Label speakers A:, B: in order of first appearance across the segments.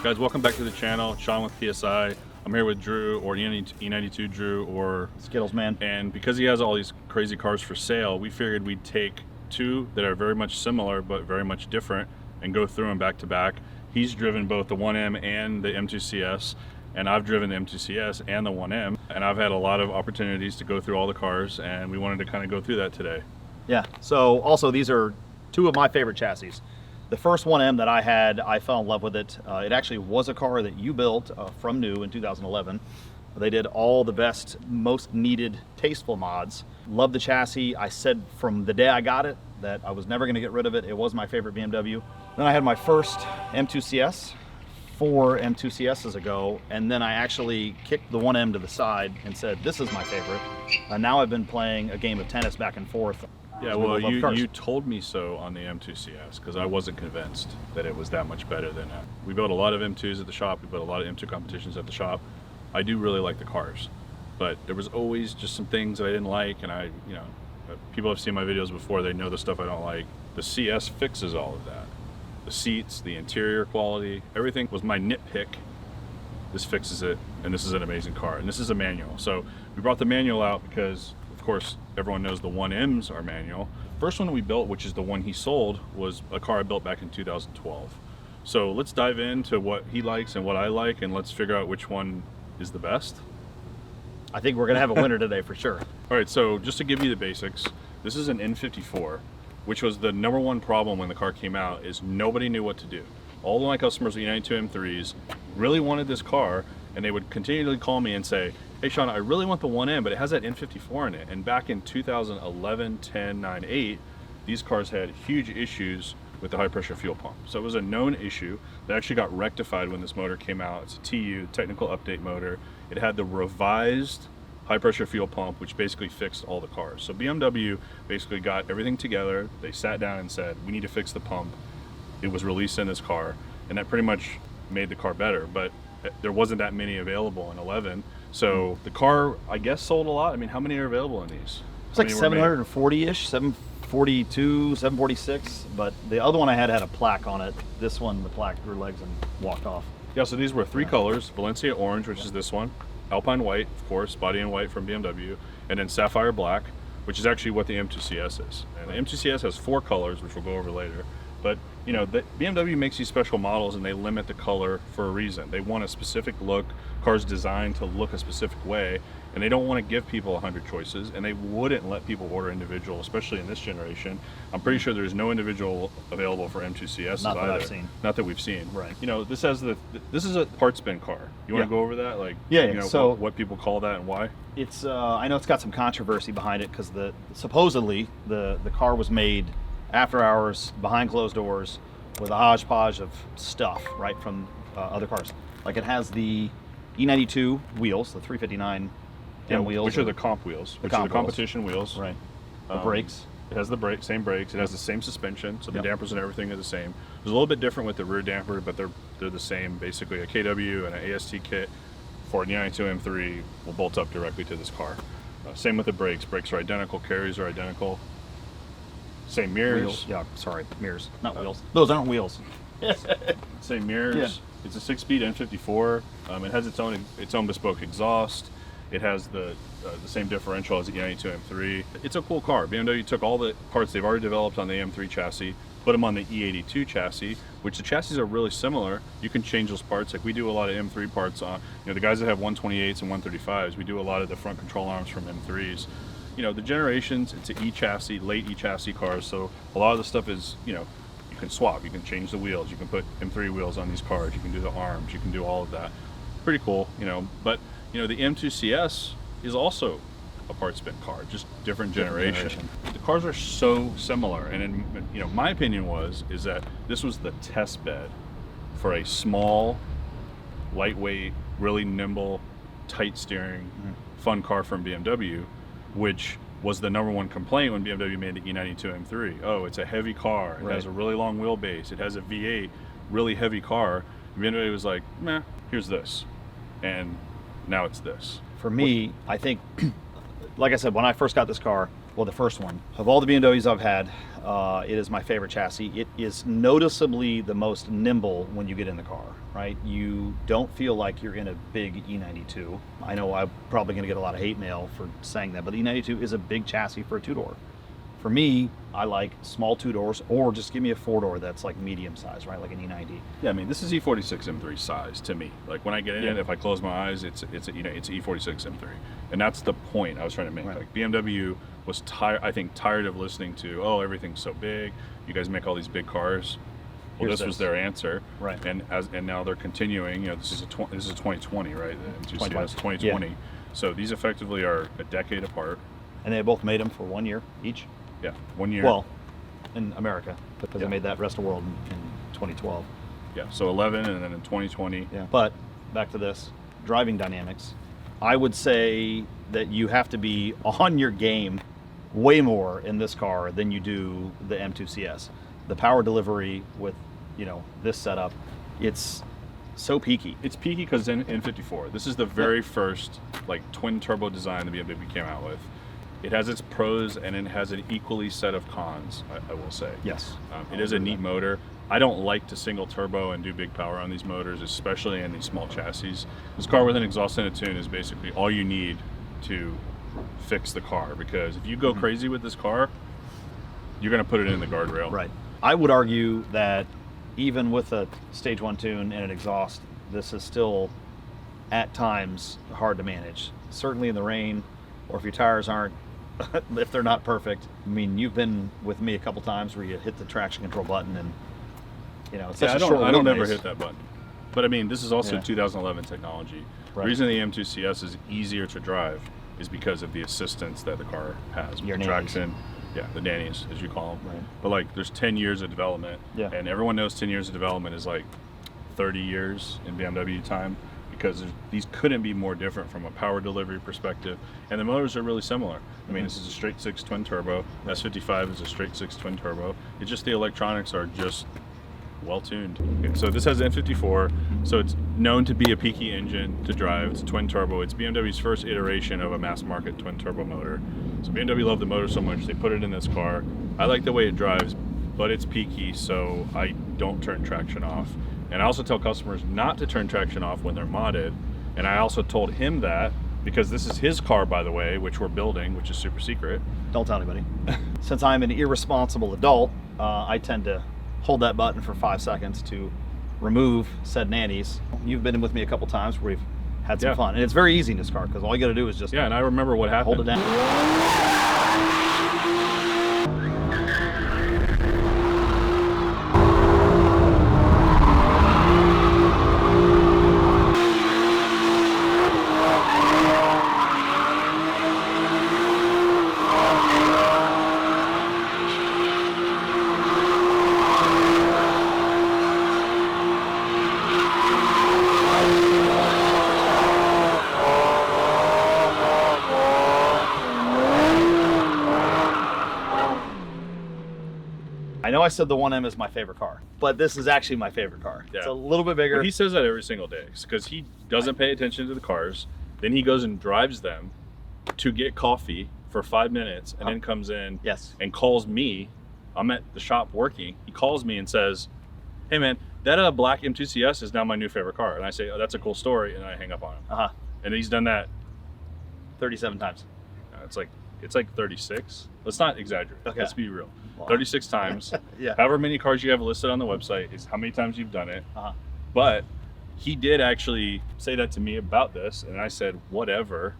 A: Guys, welcome back to the channel. Sean with PSI. I'm here with Drew, or E92 Drew, or
B: Skittles Man.
A: And because he has all these crazy cars for sale, we figured we'd take two that are very much similar but very much different and go through them back to back. He's driven both the 1M and the M2CS, and I've driven the M2CS and the 1M, and I've had a lot of opportunities to go through all the cars, and we wanted to kind of go through that today.
B: Yeah, so also these are two of my favorite chassis. The first 1M that I had, I fell in love with it. It actually was a car that you built from new in 2011. They did all the best, most needed, tasteful mods. Loved the chassis. I said from the day I got it that I was never going to get rid of it. It was my favorite BMW. Then I had my first M2CS 4 M2CSs ago, and then I actually kicked the 1M to the side and said, this is my favorite. Now I've been playing a game of tennis back and forth.
A: Yeah, well, you told me so on the M2CS because I wasn't convinced that it was that much better than that. We built a lot of M2s at the shop. We built a lot of M2 competitions at the shop. I do really like the cars, but there was always just some things that I didn't like, and people have seen my videos before. They know the stuff I don't like. The CS fixes all of that. The seats, the interior quality, everything was my nitpick. This fixes it, and this is an amazing car. And this is a manual. So we brought the manual out because, of course, everyone knows the 1Ms are manual. First one we built, which is the one he sold, was a car I built back in 2012. So let's dive into what he likes and what I like, and let's figure out which one is the best.
B: I think we're gonna have a winner today for sure.
A: All right, so just to give you the basics, this is an N54, which was the #1 problem when the car came out, is nobody knew what to do. All of my customers with E92 M3s really wanted this car, and they would continually call me and say, hey Sean, I really want the 1M, but it has that N54 in it. And back in 2011, 10, 9, 8, these cars had huge issues with the high pressure fuel pump. So it was a known issue that actually got rectified when this motor came out. It's a TU, technical update motor. It had the revised high pressure fuel pump, which basically fixed all the cars. So BMW basically got everything together. They sat down and said, we need to fix the pump. It was released in this car, and that pretty much made the car better, but there wasn't that many available in 11. So the car, I guess, sold a lot. I mean, how many are available in these?
B: It's like 740-ish, 742, 746, but the other one I had a plaque on it. This one, the plaque grew legs and walked off.
A: Yeah, so these were three colors: Valencia Orange, which is this one, Alpine White, of course, body in white from BMW, and then Sapphire Black, which is actually what the M2CS is. And the M2CS has 4 colors, which we'll go over later. But you know, BMW makes these special models, and they limit the color for a reason. They want a specific look, cars designed to look a specific way, and they don't want to give people 100 choices, and they wouldn't let people order individual, especially in this generation. I'm pretty sure there's no individual available for M2CS
B: Not that
A: either.
B: I've seen.
A: Not that we've seen.
B: Right.
A: You know, this has this is a parts bin car. You want to go over that, like,
B: yeah,
A: you know,
B: so
A: what people call that and why?
B: It's I know it's got some controversy behind it because supposedly the car was made after hours, behind closed doors, with a hodgepodge of stuff, right, from other cars. Like, it has the E92 wheels, the 359 wheels,
A: which are the comp wheels, which are the competition wheels.
B: Right. The brakes.
A: It has the same brakes. It has the same suspension, so the dampers and everything are the same. It's a little bit different with the rear damper, but they're the same. Basically, a KW and an AST kit for an E92 M3 will bolt up directly to this car. Same with the brakes. Brakes are identical. Carriers are identical. Same mirrors.
B: Wheels. Yeah, sorry, mirrors, not wheels. Those aren't wheels.
A: Same mirrors. Yeah. It's a 6-speed N54. It has its own bespoke exhaust. It has the same differential as the E92 M3. It's a cool car. BMW took all the parts they've already developed on the M3 chassis, put them on the E82 chassis, which the chassis are really similar. You can change those parts. Like, we do a lot of M3 parts on, you know, the guys that have 128s and 135s, we do a lot of the front control arms from M3s. You know, the generations, it's an E-chassis, late E-chassis cars, so a lot of the stuff is, you know, you can swap, you can change the wheels, you can put M3 wheels on these cars, you can do the arms, you can do all of that. Pretty cool, you know, but, you know, the M2CS is also a parts bin car, just different generation. The cars are so similar, and in, you know, my opinion is that this was the test bed for a small, lightweight, really nimble, tight steering, fun car from BMW, which was the #1 complaint when BMW made the E92 M3. Oh, it's a heavy car. It has a really long wheelbase. It has a V8, really heavy car. And BMW was like, meh, here's this. And now it's this.
B: For me, I think like I said, when I first got this car, well, the first one of all the BMWs I've had, it is my favorite chassis. It is noticeably the most nimble when you get in the car, right? You don't feel like you're in a big E92. I know I'm probably going to get a lot of hate mail for saying that, but the E92 is a big chassis for a two-door. For me, I like small two doors, or just give me a four door that's like medium size, right? Like an E90.
A: Yeah, I mean, this is E46 M3 size to me. Like when I get in
B: Yeah.
A: it, if I close my eyes, it's E46 M3, and that's the point I was trying to make.
B: Right.
A: Like BMW was tired of listening to, oh, everything's so big. You guys make all these big cars. Well,
B: Here's
A: this was their answer,
B: Right.
A: And now they're continuing. You know, this is 2020, right? The M2CS
B: 2020.
A: 2020. So these effectively are a decade apart.
B: And they both made them for 1 year each.
A: Yeah, 1 year.
B: Well, in America, because
A: Yeah.
B: they made that rest of the world in 2012.
A: yeah, so 11, and then in 2020.
B: Yeah. But back to this driving dynamics. I would say that you have to be on your game way more in this car than you do the M2CS. The power delivery with, this setup, it's so peaky.
A: It's peaky because in 54, this is the very first like twin turbo design the BMW came out with. It has its pros and it has an equally set of cons, I will say.
B: Yes.
A: It is a neat motor. I don't like to single turbo and do big power on these motors, especially in these small chassis. This car with an exhaust and a tune is basically all you need to fix the car, because if you go crazy with this car, you're going to put it in the guardrail.
B: Right. I would argue that even with a stage 1 tune and an exhaust, this is still at times hard to manage. Certainly in the rain, or if your tires aren't, if they're not perfect. I mean, you've been with me a couple times where you hit the traction control button and, it's such
A: Yeah,
B: a short
A: I don't
B: wheelbase.
A: never hit that button. But I mean, this is also
B: Yeah.
A: 2011 technology.
B: Right.
A: The reason the M2CS is easier to drive is because of the assistance that the car has.
B: Your
A: the
B: nannies.
A: traction, yeah, the nannies, as you call them.
B: Right.
A: But like, there's 10 years of development,
B: Yeah.
A: and everyone knows 10 years of development is like 30 years in BMW time, because these couldn't be more different from a power delivery perspective, and the motors are really similar. I mean, this is a straight 6 twin turbo. S55 is a straight 6 twin turbo. It's just the electronics are just well tuned. Okay, so this has N54, so it's known to be a peaky engine to drive. It's a twin turbo. It's BMW's first iteration of a mass market twin turbo motor. So BMW loved the motor so much they put it in this car. I like the way it drives, but it's peaky, so I don't turn traction off. And I also tell customers not to turn traction off when they're modded. And I also told him that because this is his car, by the way, which we're building, which is super secret.
B: Don't tell anybody. Since I'm an irresponsible adult, I tend to hold that button for 5 seconds to remove said nannies. You've been in with me a couple times where we've had some
A: Yeah.
B: fun. And it's very easy in this car because all you got to do is just
A: Yeah, and I remember what happened.
B: hold it down. I know I said the 1M is my favorite car, but this is actually my favorite car.
A: Yeah.
B: It's a little bit bigger.
A: Well, he says that every single day because he doesn't pay attention to the cars. Then he goes and drives them to get coffee for 5 minutes, and then comes in
B: Yes.
A: and calls me. I'm at the shop working. He calls me and says, "Hey man, that black M2CS is now my new favorite car." And I say, "Oh, that's a cool story," and I hang up on him.
B: Uh-huh.
A: And he's done that.
B: 37 times.
A: It's like 36. Let's not exaggerate.
B: Okay.
A: Let's be real.
B: Wow.
A: 36 times.
B: Yeah.
A: However many cars you have listed on the website is how many times you've done it.
B: Uh-huh.
A: But he did actually say that to me about this, and I said, whatever,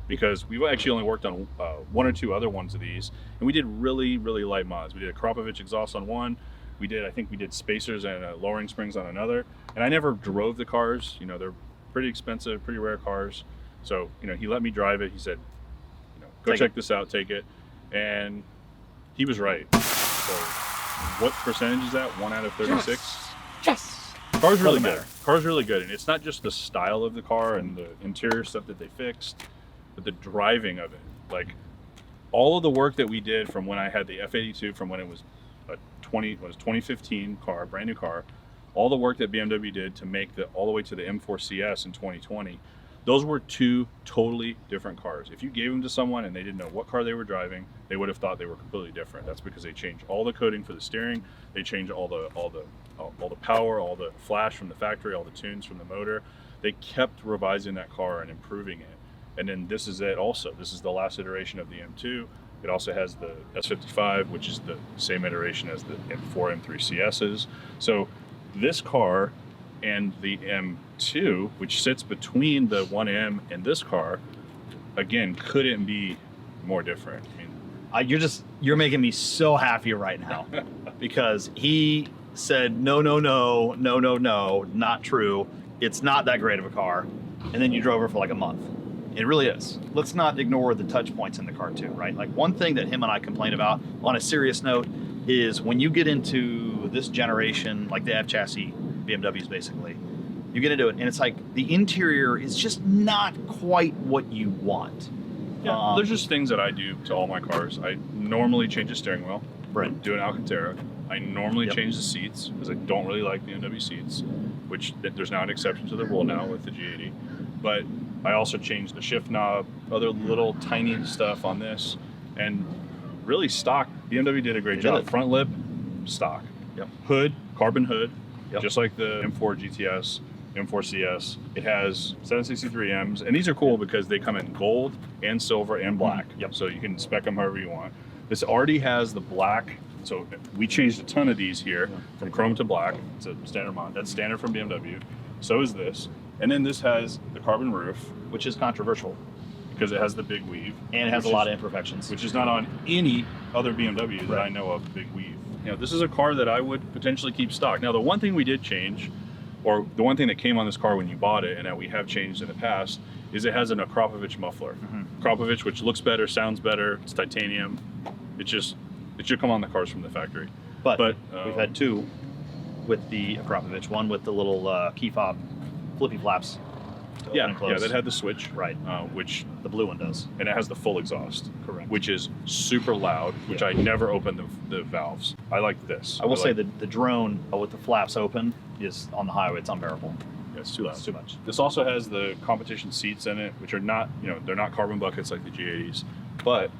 A: because we've actually only worked on 1 or 2 other ones of these, and we did really, really light mods. We did a Krapovich exhaust on one. I think we did spacers and lowering springs on another. And I never drove the cars. They're pretty expensive, pretty rare cars. So, he let me drive it. He said, go
B: Take
A: check
B: it.
A: this out, take it. And he was right. So what percentage is that? 1 out of 36?
B: Yes.
A: Car's really
B: Doesn't
A: good.
B: matter.
A: Car's really good. And it's not just the style of the car and the interior stuff that they fixed, but the driving of it. Like all of the work that we did from when I had the F82, from when it was a 2015 car, brand new car, all the work that BMW did to make all the way to the M4CS in 2020, Those were two totally different cars. If you gave them to someone and they didn't know what car they were driving, they would have thought they were completely different. That's because they changed all the coding for the steering, they changed all the power, all the flash from the factory, all the tunes from the motor. They kept revising that car and improving it. And then this is it also. This is the last iteration of the M2. It also has the S55, which is the same iteration as the M4, M3CSs. So this car and the M2, which sits between the 1M and this car, again, couldn't be more different. I mean,
B: you're making me so happy right now because he said, no, not true. It's not that great of a car. And then you drove her for like a month. It really is. Let's not ignore the touch points in the car too, right? Like one thing that him and I complain about on a serious note is when you get into this generation, like the F chassis BMWs basically, you get into it and it's like the interior is just not quite what you want.
A: Yeah, there's just things that I do to all my cars. I normally change the steering wheel.
B: Right.
A: Do an Alcantara. I normally change the seats because I don't really like BMW seats, which there's now an exception to the rule now with the G80. But I also changed the shift knob, other little tiny stuff on this, and really stock. BMW did a great job. Front lip, stock.
B: Yep.
A: Hood, carbon hood, just like the M4 GTS, M4CS. It has 763Ms, and these are cool because they come in gold and silver and black.
B: Yep.
A: So you can spec them however you want. This already has the black. So we changed a ton of these here from chrome to black. It's a standard mod. That's standard from BMW. So is this. And then this has the carbon roof,
B: which is controversial
A: because it has the big weave.
B: And it has a lot of imperfections.
A: Which is not on any other BMW that I know of, big weave. You know, this is a car that I would potentially keep stock. Now, the one thing we did change, or the one thing that came on this car when you bought it and that we have changed in the past, is it has an Akrapovic muffler. Akrapovic, which looks better, sounds better, it's titanium. It should come on the cars from the factory.
B: But we've had two with the Akrapovic, one with the little key fob flippy flaps.
A: Yeah, that had the switch.
B: Right.
A: Which
B: the blue one does.
A: And it has the full exhaust.
B: Correct.
A: Which is super loud, which I never open the valves. I like this.
B: I will say that the drone with the flaps open is on the highway, it's unbearable.
A: Yeah, it's too loud.
B: It's too much.
A: This also has the competition seats in it, which are not, they're not carbon buckets like the G80s, but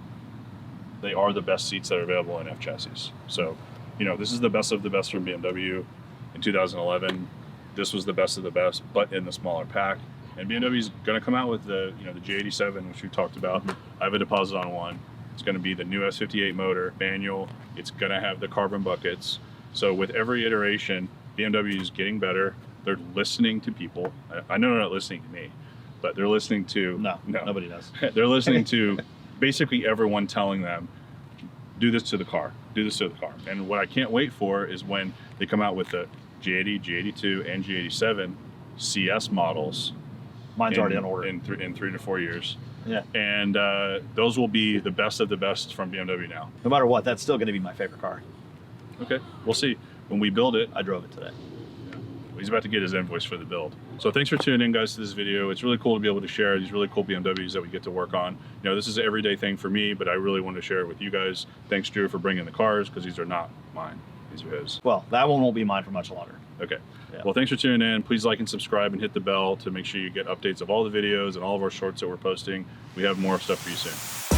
A: they are the best seats that are available in F chassis. So, this is the best of the best from BMW in 2011. This was the best of the best, but in the smaller pack. And BMW is going to come out with the J87, which we talked about. I have a deposit on one. It's going to be the new S58 motor, manual. It's going to have the carbon buckets. So with every iteration, BMW is getting better. They're listening to people. I know they're not listening to me, but they're listening to...
B: No, nobody does.
A: They're listening to basically everyone telling them, do this to the car, do this to the car. And what I can't wait for is when they come out with the G80, G82, and G87 CS models.
B: Mine's already on order.
A: In 3 to 4 years.
B: Yeah.
A: And those will be the best of the best from BMW now.
B: No matter what, that's still going to be my favorite car.
A: Okay, we'll see. When we build it.
B: I drove it today.
A: Yeah. Well, he's about to get his invoice for the build. So thanks for tuning in, guys, to this video. It's really cool to be able to share these really cool BMWs that we get to work on. This is an everyday thing for me, but I really wanted to share it with you guys. Thanks, Drew, for bringing the cars, because these are not mine. These are his.
B: Well, that one won't be mine for much longer.
A: Okay. Yeah. Well, thanks for tuning in. Please like and subscribe and hit the bell to make sure you get updates of all the videos and all of our shorts that we're posting. We have more stuff for you soon.